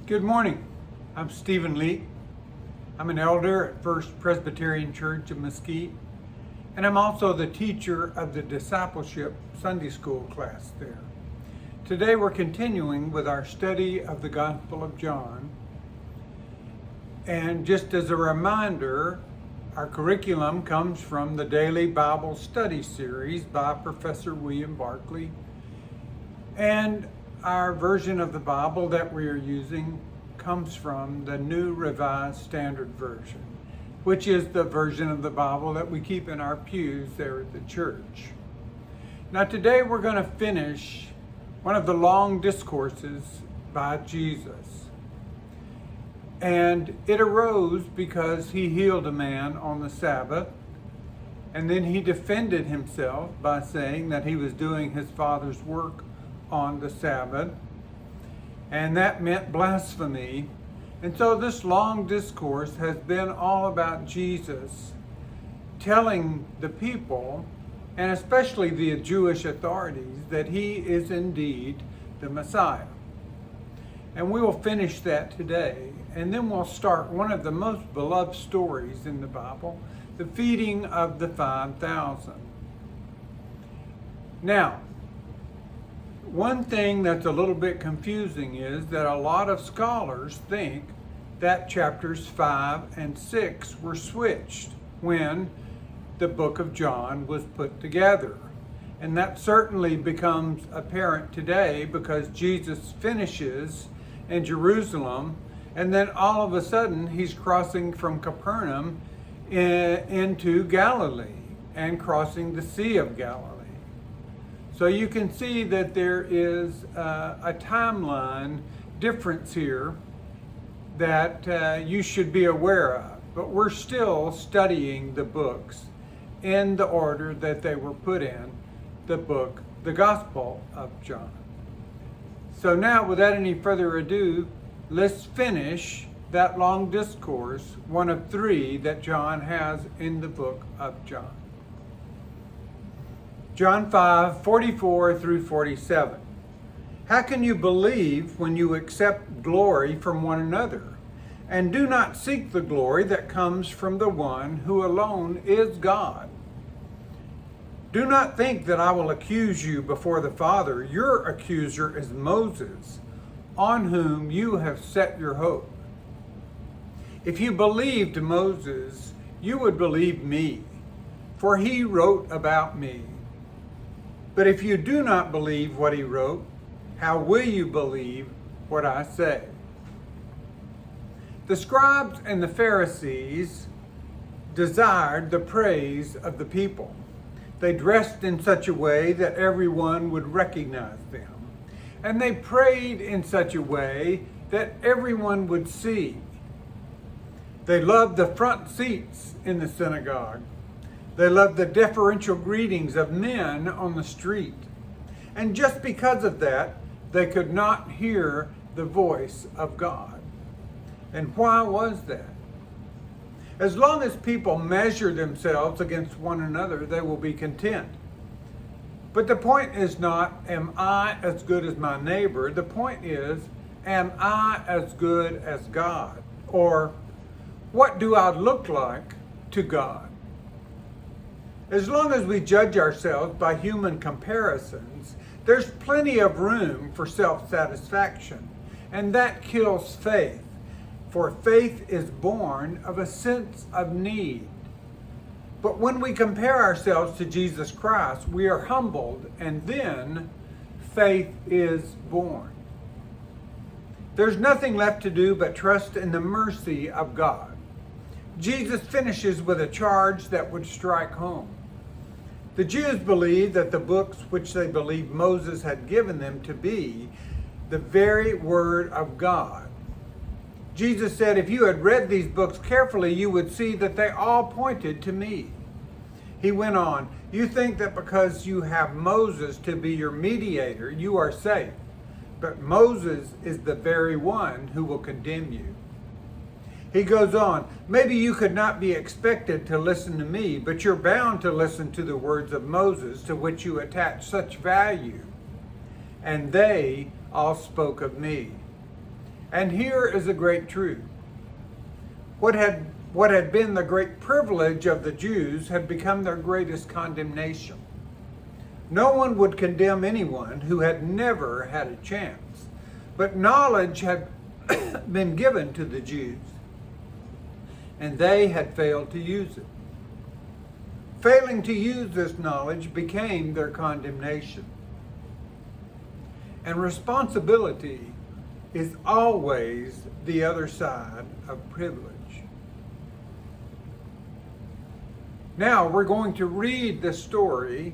Good morning. I'm Stephen Leake. I'm an elder at First Presbyterian Church of Mesquite, and I'm also the teacher of the Discipleship Sunday School class there. Today we're continuing with our study of the Gospel of John. And just as a reminder, our curriculum comes from the Daily Bible Study Series by Professor William Barclay. And our version of the Bible that we are using comes from the New Revised Standard Version, which is the version of the Bible that we keep in our pews there at the church. Now today we're going to finish one of the long discourses by Jesus. And it arose because he healed a man on the Sabbath, and then he defended himself by saying that he was doing his Father's work on the Sabbath, and that meant blasphemy. And so this long discourse has been all about Jesus telling the people, and especially the Jewish authorities, that he is indeed the Messiah. And we will finish that today, and then we'll start one of the most beloved stories in the Bible, the feeding of the 5,000. Now, one thing that's a little bit confusing is that a lot of scholars think that chapters 5 and 6 were switched when the book of John was put together. And that certainly becomes apparent today because Jesus finishes in Jerusalem, and then all of a sudden he's crossing from Capernaum into Galilee and crossing the Sea of Galilee. So you can see that there is a timeline difference here that you should be aware of. But we're still studying the books in the order that they were put in, the Gospel of John. So now, without any further ado, let's finish that long discourse, one of 3 that John has in the book of John. John 5:44 through 47. How can you believe when you accept glory from one another, and do not seek the glory that comes from the one who alone is God? Do not think that I will accuse you before the Father. Your accuser is Moses, on whom you have set your hope. If you believed Moses, you would believe me, for he wrote about me. But if you do not believe what he wrote, how will you believe what I say? The scribes and the Pharisees desired the praise of the people. They dressed in such a way that everyone would recognize them. And they prayed in such a way that everyone would see. They loved the front seats in the synagogue. They loved the deferential greetings of men on the street. And just because of that, they could not hear the voice of God. And why was that? As long as people measure themselves against one another, they will be content. But the point is not, am I as good as my neighbor? The point is, am I as good as God? Or, what do I look like to God? As long as we judge ourselves by human comparisons, there's plenty of room for self-satisfaction, and that kills faith, for faith is born of a sense of need. But when we compare ourselves to Jesus Christ, we are humbled, and then faith is born. There's nothing left to do but trust in the mercy of God. Jesus finishes with a charge that would strike home. The Jews believed that the books which they believed Moses had given them to be the very word of God. Jesus said, if you had read these books carefully, you would see that they all pointed to me. He went on, you think that because you have Moses to be your mediator, you are safe. But Moses is the very one who will condemn you. He goes on, maybe you could not be expected to listen to me, but you're bound to listen to the words of Moses, to which you attach such value. And they all spoke of me. And here is a great truth. What had been the great privilege of the Jews had become their greatest condemnation. No one would condemn anyone who had never had a chance, but knowledge had been given to the Jews, and they had failed to use it. Failing to use this knowledge became their condemnation. And responsibility is always the other side of privilege. Now we're going to read the story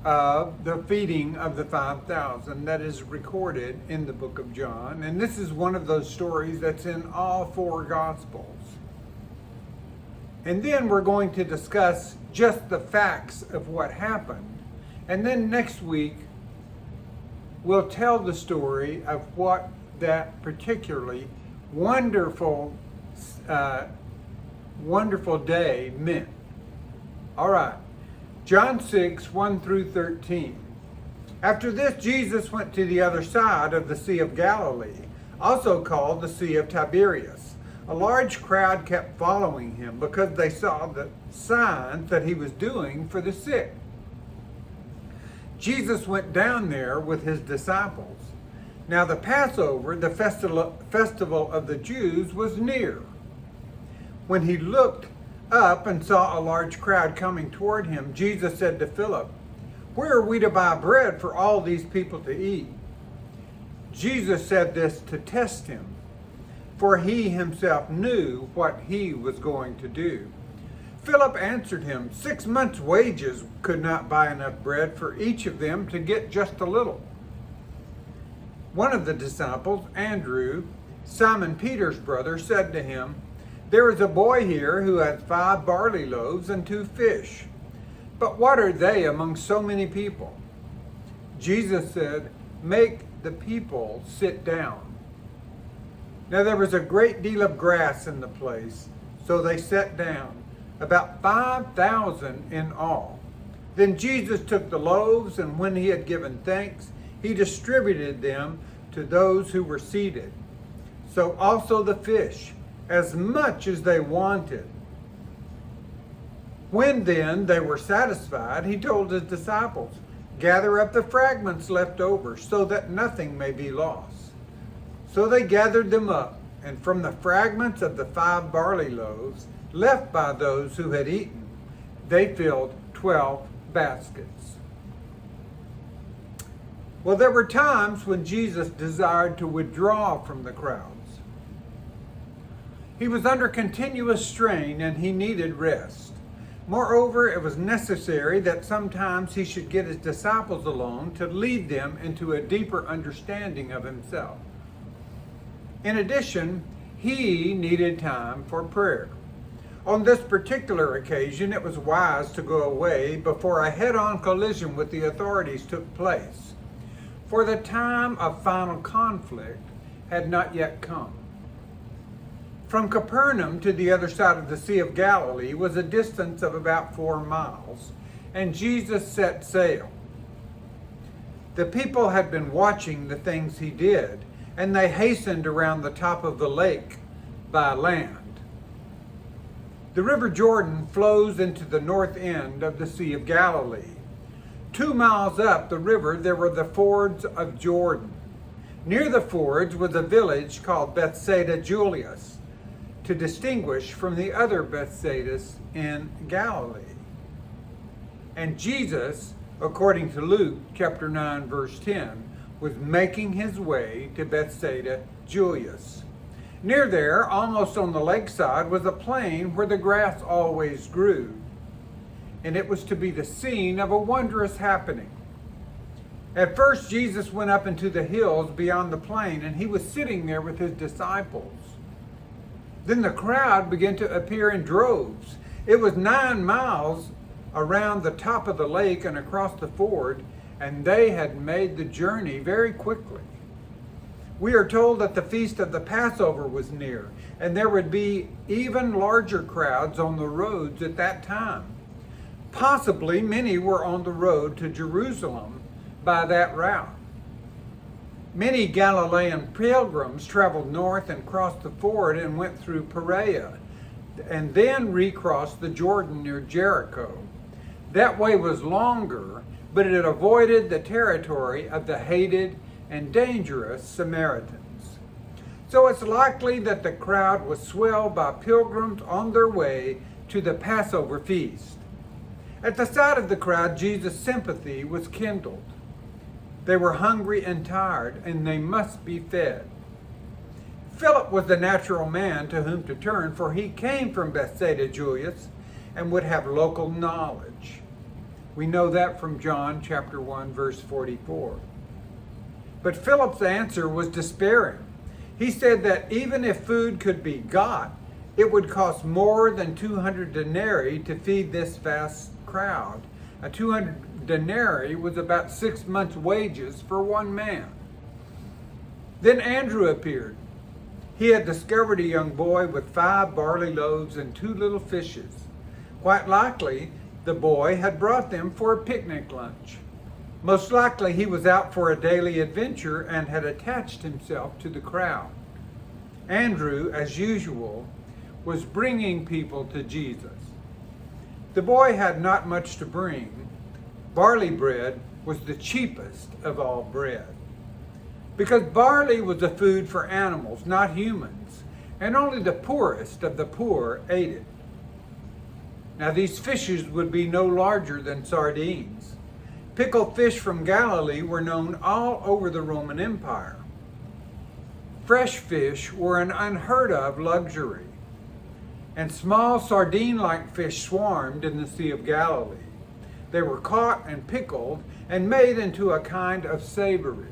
of the feeding of the 5,000 that is recorded in the book of John. And this is one of those stories that's in all four Gospels. And then we're going to discuss just the facts of what happened. And then next week, we'll tell the story of what that particularly wonderful day meant. All right. John 6, 1 through 13. After this, Jesus went to the other side of the Sea of Galilee, also called the Sea of Tiberias. A large crowd kept following him because they saw the signs that he was doing for the sick. Jesus went down there with his disciples. Now the Passover, the festival of the Jews, was near. When he looked up and saw a large crowd coming toward him, Jesus said to Philip, "Where are we to buy bread for all these people to eat?" Jesus said this to test him, for he himself knew what he was going to do. Philip answered him, 6 months' wages could not buy enough bread for each of them to get just a little. One of the disciples, Andrew, Simon Peter's brother, said to him, "There is a boy here who has 5 barley loaves and 2 fish. But what are they among so many people?" Jesus said, "Make the people sit down." Now there was a great deal of grass in the place, so they sat down, about 5,000 in all. Then Jesus took the loaves, and when he had given thanks, he distributed them to those who were seated. So also the fish, as much as they wanted. When then they were satisfied, he told his disciples, "Gather up the fragments left over, so that nothing may be lost." So they gathered them up, and from the fragments of the 5 barley loaves left by those who had eaten, they filled 12 baskets. Well, there were times when Jesus desired to withdraw from the crowds. He was under continuous strain and he needed rest. Moreover, it was necessary that sometimes he should get his disciples along to lead them into a deeper understanding of himself. In addition, he needed time for prayer. On this particular occasion, it was wise to go away before a head-on collision with the authorities took place, for the time of final conflict had not yet come. From Capernaum to the other side of the Sea of Galilee was a distance of about 4 miles, and Jesus set sail. The people had been watching the things he did, and they hastened around the top of the lake by land. The River Jordan flows into the north end of the Sea of Galilee. 2 miles up the river, there were the fords of Jordan. Near the fords was a village called Bethsaida Julius, to distinguish from the other Bethsaidas in Galilee. And Jesus, according to Luke chapter 9, verse 10, was making his way to Bethsaida Julius. Near there, almost on the lakeside, was a plain where the grass always grew, and it was to be the scene of a wondrous happening. At first, Jesus went up into the hills beyond the plain, and he was sitting there with his disciples. Then the crowd began to appear in droves. It was 9 miles around the top of the lake and across the ford, and they had made the journey very quickly. We are told that the feast of the Passover was near, and there would be even larger crowds on the roads at that time. Possibly many were on the road to Jerusalem by that route. Many Galilean pilgrims traveled north and crossed the ford and went through Perea, and then recrossed the Jordan near Jericho. That way was longer, but it avoided the territory of the hated and dangerous Samaritans. So it's likely that the crowd was swelled by pilgrims on their way to the Passover feast. At the sight of the crowd, Jesus' sympathy was kindled. They were hungry and tired, and they must be fed. Philip was the natural man to whom to turn, for he came from Bethsaida Julius and would have local knowledge. We know that from John chapter 1, verse 44. But Philip's answer was despairing. He said that even if food could be got, it would cost more than 200 denarii to feed this vast crowd. A 200 denarii was about 6 months' wages for one man. Then Andrew appeared. He had discovered a young boy with 5 barley loaves and 2 little fishes. Quite likely, the boy had brought them for a picnic lunch. Most likely, he was out for a daily adventure and had attached himself to the crowd. Andrew, as usual, was bringing people to Jesus. The boy had not much to bring. Barley bread was the cheapest of all bread, because barley was a food for animals, not humans, and only the poorest of the poor ate it. Now these fishes would be no larger than sardines. Pickled fish from Galilee were known all over the Roman Empire. Fresh fish were an unheard of luxury, and small sardine-like fish swarmed in the Sea of Galilee. They were caught and pickled and made into a kind of savory.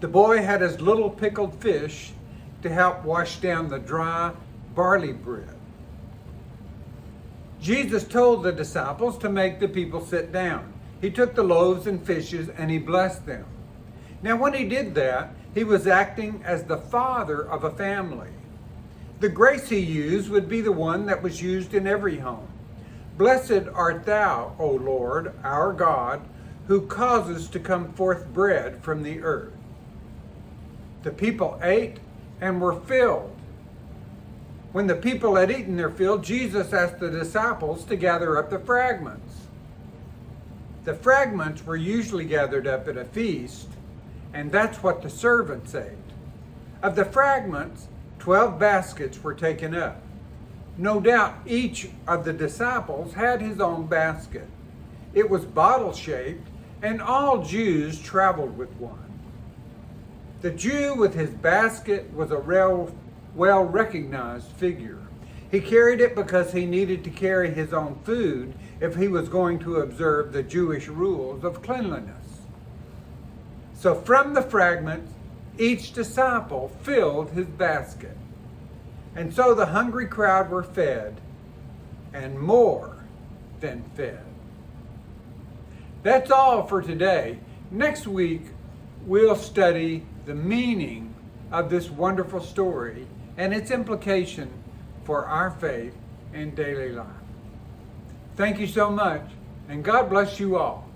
The boy had his little pickled fish to help wash down the dry barley bread. Jesus told the disciples to make the people sit down. He took the loaves and fishes and he blessed them. Now when he did that, he was acting as the father of a family. The grace he used would be the one that was used in every home. Blessed art thou, O Lord, our God, who causes to come forth bread from the earth. The people ate and were filled. When the people had eaten their fill, Jesus asked the disciples to gather up the fragments. The fragments were usually gathered up at a feast, and that's what the servants ate. Of the fragments, 12 baskets were taken up. No doubt each of the disciples had his own basket. It was bottle-shaped, and all Jews traveled with one. The Jew with his basket was a well-recognized figure. He carried it because he needed to carry his own food if he was going to observe the Jewish rules of cleanliness. So from the fragments, each disciple filled his basket. And so the hungry crowd were fed, and more than fed. That's all for today. Next week, we'll study the meaning of this wonderful story and its implication for our faith and daily life. Thank you so much, and God bless you all.